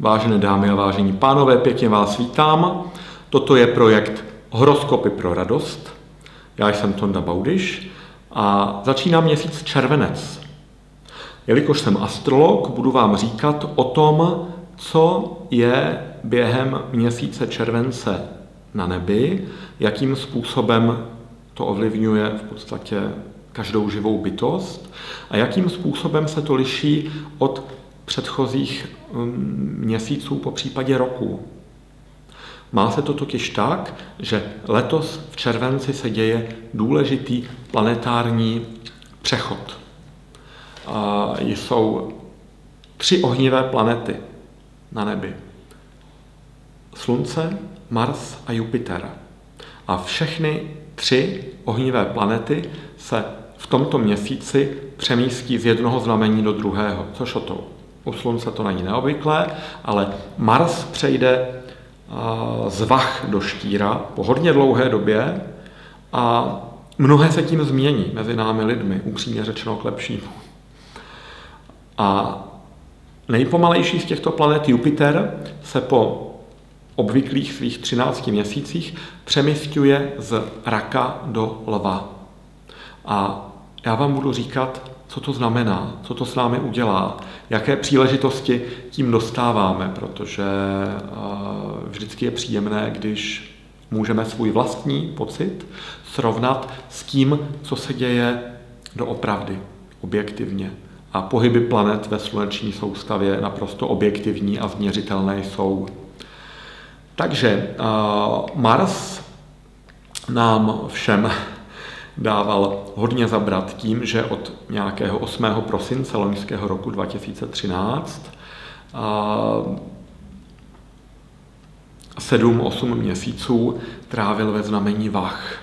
Vážené dámy a vážení pánové, pěkně vás vítám. Toto je projekt Horoskopy pro radost. Já jsem Tonda Baudyš a začíná měsíc červenec. Jelikož jsem astrolog, budu vám říkat o tom, co je během měsíce července na nebi, jakým způsobem to ovlivňuje v podstatě každou živou bytost a jakým způsobem se to liší od předchozích měsíců, po případě roku. Má se to totiž tak, že letos v červenci se děje důležitý planetární přechod. Jsou 3 ohnivé planety na nebi. Slunce, Mars a Jupiter. A všechny 3 ohnivé planety se v tomto měsíci přemístí z jednoho znamení do druhého, což o to. U Slunce to není neobvyklé, ale Mars přejde z Vah do Štíra po hodně dlouhé době a mnohé se tím změní mezi námi lidmi, upřímně řečeno k lepšímu. A nejpomalejší z těchto planet Jupiter se po obvyklých svých 13 měsících přemisťuje z Raka do Lva. A já vám budu říkat, co to znamená, co to s námi udělá, jaké příležitosti tím dostáváme, protože vždycky je příjemné, když můžeme svůj vlastní pocit srovnat s tím, co se děje doopravdy, objektivně. A pohyby planet ve sluneční soustavě naprosto objektivní a změřitelné jsou. Takže Mars nám všem dával hodně zabrat tím, že od nějakého 8. prosince loňského roku 2013 7-8 měsíců trávil ve znamení Vah.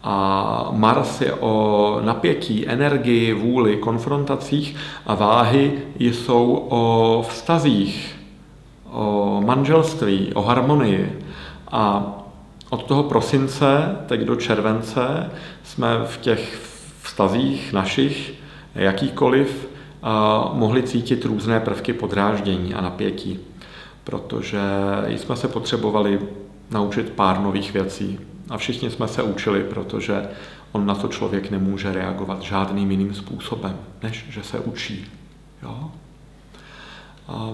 A Mars je o napětí, energii, vůli, konfrontacích a Váhy jsou o vztazích, o manželství, o harmonii. A od toho prosince, teď do července, jsme v těch vztazích našich, jakýkoliv, mohli cítit různé prvky podráždění a napětí, protože jsme se potřebovali naučit pár nových věcí. A všichni jsme se učili, protože on na to člověk nemůže reagovat žádným jiným způsobem, než že se učí. Jo? A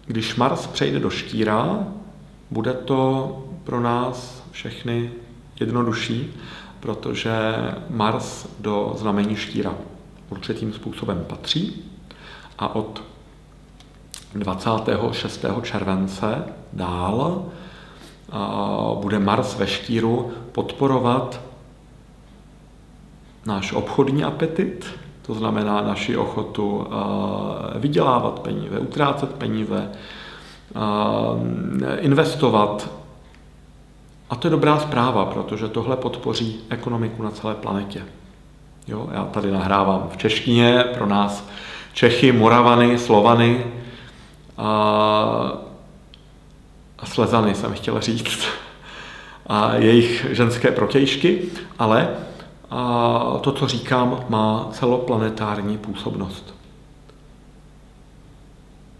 když Mars přejde do Štíra, bude to pro nás všechny jednodušší, protože Mars do znamení Štíra určitým způsobem patří a od 26. července dál bude Mars ve Štíru podporovat náš obchodní apetit, to znamená naši ochotu vydělávat peníze, utrácet peníze, investovat. A to je dobrá zpráva, protože tohle podpoří ekonomiku na celé planetě. Jo, já tady nahrávám v češtině pro nás Čechy, Moravany, Slovany a Slezany jsem chtěl říct, a jejich ženské protějšky, ale to, co říkám, má celoplanetární působnost.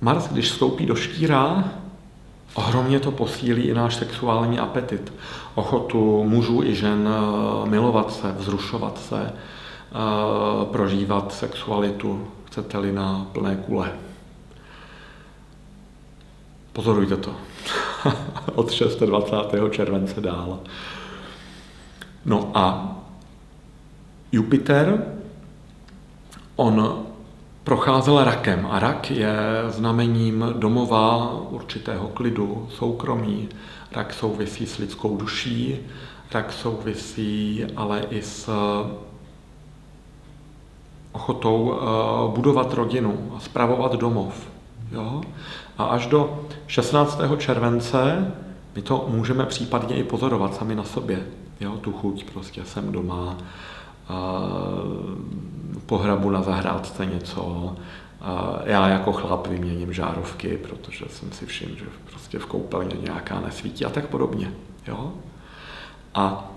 Mars, když vstoupí do Štíra, ohromně to posílí i náš sexuální apetit, ochotu mužů i žen milovat se, vzrušovat se, prožívat sexualitu, chcete-li na plné kule. Pozorujte to. Od 26. července dál. No a Jupiter, on procházel Rakem a Rak je znamením domova určitého klidu, soukromí. Rak souvisí s lidskou duší, Rak souvisí ale i s ochotou budovat rodinu a spravovat domov. Jo? A až do 16. července my to můžeme případně i pozorovat sami na sobě. Jo? Tu chuť prostě jsem doma, pohrabu na zahrádce něco. Já jako chlap vyměním žárovky, protože jsem si všiml, že prostě v koupelně nějaká nesvítí a tak podobně. Jo? A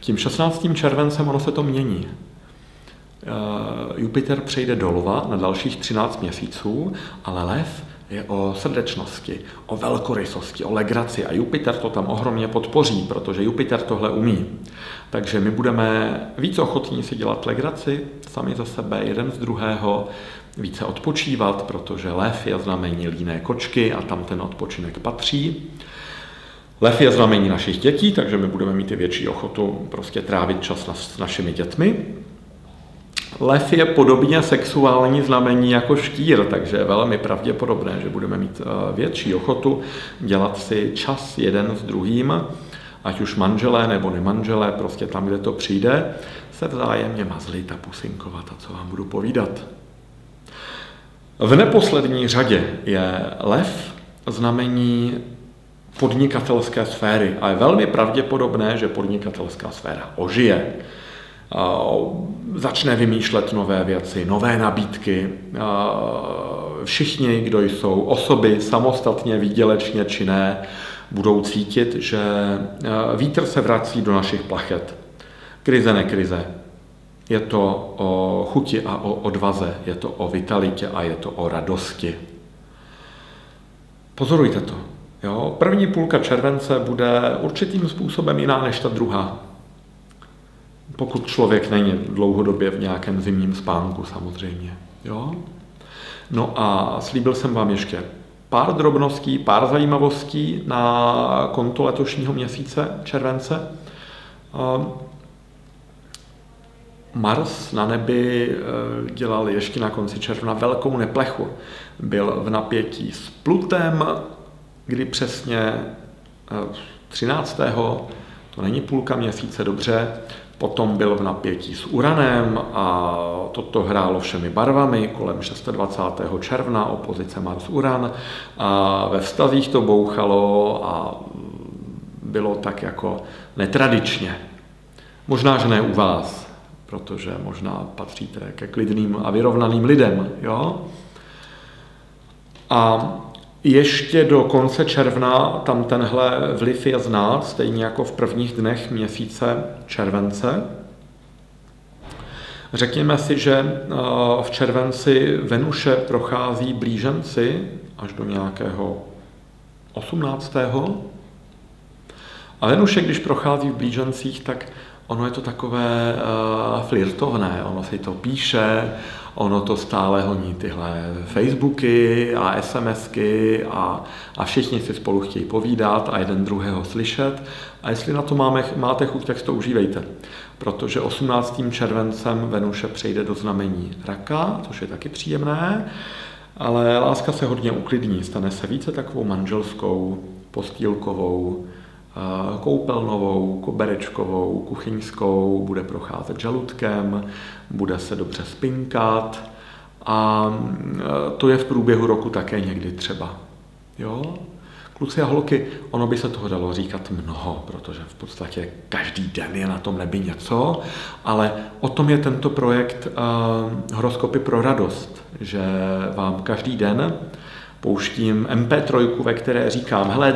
tím 16. červencem ono se to mění. Jupiter přejde do Lva na dalších 13 měsíců, ale Lev je o srdečnosti, o velkorysosti, o legraci a Jupiter to tam ohromně podpoří, protože Jupiter tohle umí. Takže my budeme víc ochotní si dělat legraci sami za sebe, jeden z druhého, více odpočívat, protože lev je znamení líné kočky a tam ten odpočinek patří. Lev je znamení našich dětí, takže my budeme mít i větší ochotu prostě trávit čas s našimi dětmi. Lev je podobně sexuální znamení jako štír, takže je velmi pravděpodobné, že budeme mít větší ochotu dělat si čas jeden s druhým, ať už manželé nebo nemanželé, prostě tam, kde to přijde, se vzájemně mazlit a pusinkovat a co vám budu povídat. V neposlední řadě je lev znamení podnikatelské sféry a je velmi pravděpodobné, že podnikatelská sféra ožije. Začne vymýšlet nové věci, nové nabídky. Všichni, kdo jsou osoby samostatně výdělečně činné, budou cítit, že vítr se vrací do našich plachet. Krize, nekrize. Je to o chuti a o odvaze, je to o vitalitě a je to o radosti. Pozorujte to. Jo? První půlka července bude určitým způsobem jiná než ta druhá. Pokud člověk není dlouhodobě v nějakém zimním spánku samozřejmě. Jo? No a slíbil jsem vám ještě pár drobností, pár zajímavostí na konto letošního měsíce července. Mars na nebi dělal ještě na konci června velkou neplechu. Byl v napětí s Plutem, kdy přesně 13. to není půlka měsíce, dobře, potom byl v napětí s Uranem a toto hrálo všemi barvami kolem 26. června, opozice Mars-Uran a ve vztazích to bouchalo a bylo tak jako netradičně. Možná, že ne u vás, protože možná patříte ke klidným a vyrovnaným lidem, jo? A ještě do konce června tam tenhle vliv je znát, stejně jako v prvních dnech měsíce července. Řekněme si, že v červenci Venuše prochází blíženci až do nějakého 18. A Venuše, když prochází v blížencích, tak ono je to takové flirtovné, ono si to píše, ono to stále honí tyhle Facebooky a SMSky a všichni si spolu chtějí povídat a jeden druhého slyšet. A jestli na to máte chuť, tak to užívejte. Protože 18. červencem Venuše přejde do znamení Raka, což je taky příjemné, ale láska se hodně uklidní, stane se více takovou manželskou, postýlkovou, koupelnovou, koberečkovou, kuchyňskou, bude procházet žaludkem, bude se dobře spinkat a to je v průběhu roku také někdy třeba. Jo? Kluci a holky, ono by se toho dalo říkat mnoho, protože v podstatě každý den je na tom nebi něco, ale o tom je tento projekt Horoskopy pro radost, že vám každý den pouštím MP3, ve které říkám, hele,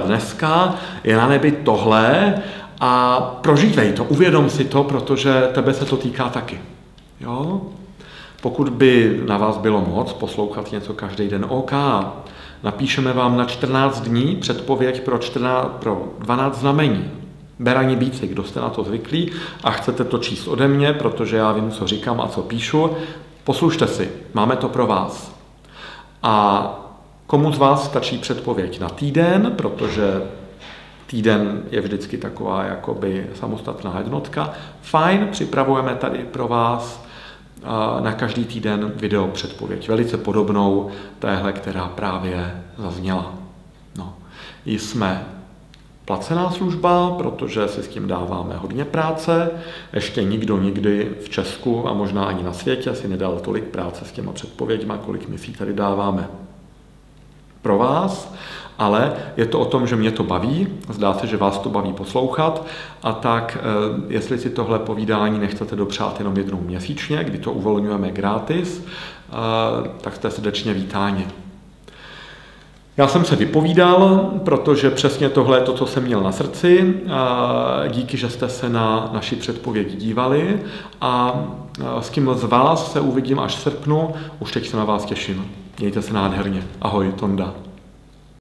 dneska je na nebi tohle a prožívej to, uvědom si to, protože tebe se to týká taky. Jo? Pokud by na vás bylo moc poslouchat něco každý den, OK, napíšeme vám na 14 dní předpověď pro 12 znamení. Berani bíci, kdo jste na to zvyklí a chcete to číst ode mě, protože já vím, co říkám a co píšu, poslušte si, máme to pro vás. A komu z vás stačí předpověď na týden, protože týden je vždycky taková jakoby samostatná jednotka. Fajn, připravujeme tady pro vás na každý týden video předpověď, velice podobnou téhle, která právě zazněla. No. Jsme placená služba, protože si s tím dáváme hodně práce. Ještě nikdo nikdy v Česku a možná ani na světě si nedal tolik práce s těma předpověďma, kolik my si tady dáváme pro vás, ale je to o tom, že mě to baví, zdá se, že vás to baví poslouchat a tak, jestli si tohle povídání nechcete dopřát jenom jednou měsíčně, kdy to uvolňujeme gratis, tak jste srdečně vítáni. Já jsem se vypovídal, protože přesně tohle je to, co jsem měl na srdci. Díky, že jste se na naši předpověď dívali a s kým z vás se uvidím až v srpnu, už teď se na vás těším. Mějte se nádherně. Ahoj, Tonda.